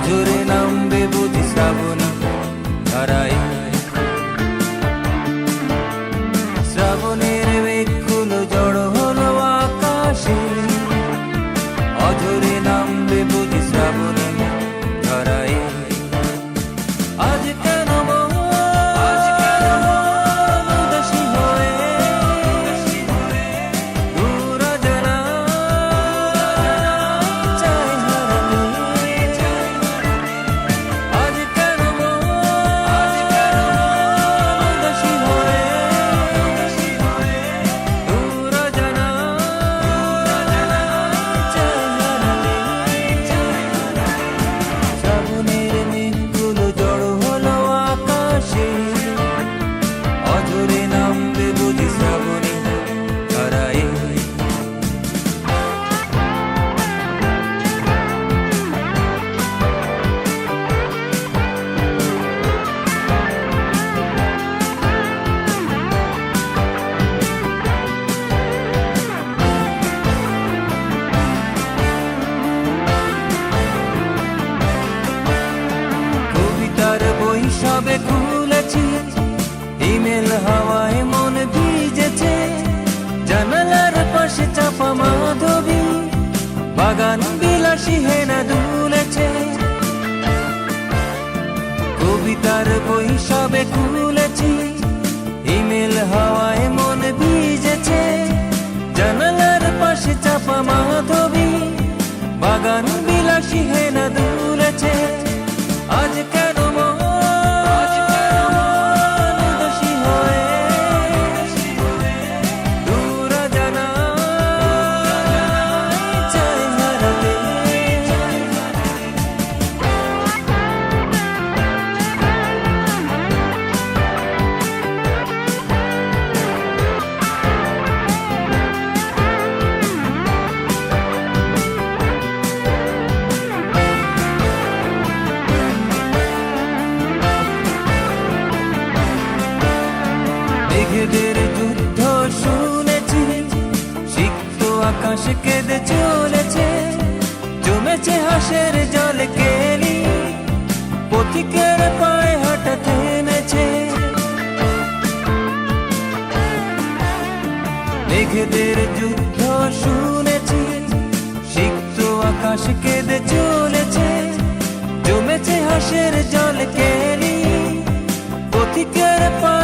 অঝরে নামবে বুঝি শ্রাবণী ধারায়। শ্রাবণের মেঘগুলো জড়ো হলো আকাশে, অঝরে নামবে বুঝি শ্রাবণী ধারায়। আজ কেন উদাসী হয়ে দূর অজানায় চাই হারাতে। আজ কেন উদাসী হয়ে দূর অজানায় চাই হারাতে। শ্রাবণের মেঘগুলো জড়ো হলো আকাশে, অঝরে নামবে বুঝি শ্রাবণী ধারায়। কবিতার বই সবে খুলেছি, ইমেল হাওয়ায় মন ভিজেছে। জানালার পাশে চাপা মাধবী, বাগান বিলাসী হেনা দুলেছে। কবিতার বই সবে খুলেছি, ইমেল হাওয়ায় মন ভিজেছে। জানালার পাশে চাপা মাধবী, বাগান বিলাসী হেনা দুলেছে। আজ কেন উদাসী হয়ে দূর অজানায় চাই হারাতে। মেঘেদের যুদ্ধ শুনেছি, সিক্ত আকাশ কেঁদে চলেছে। জমেছে হাসের জল কেলি, পথিকের পায়ে হাঁটা থেমেছে। মেঘেদের যুদ্ধ শুনেছি, সিক্ত আকাশ কেঁদে চলেছে। জমেছে হাসের জল কেলি, পথিকের পায়ে